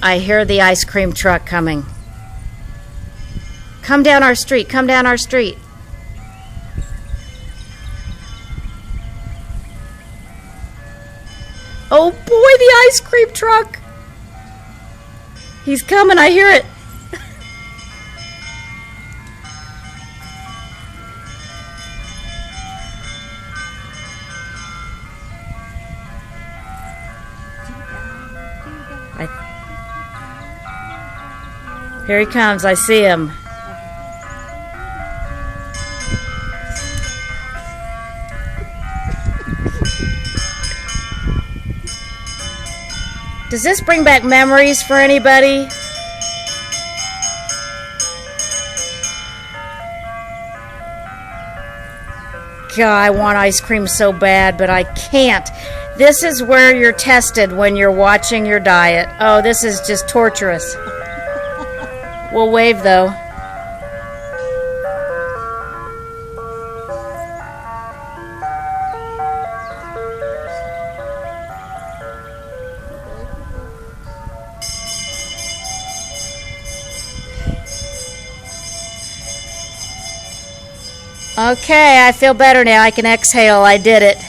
I hear the ice cream truck coming. Come down our street. Come down our street. Oh boy, the ice cream truck. He's coming. I hear it. Here he comes. I see him. Does this bring back memories for anybody? God, I want ice cream so bad, but I can't. This is where you're tested when you're watching your diet. Oh, this is just torturous. We'll wave though. Okay, I feel better now. I can exhale. I did it.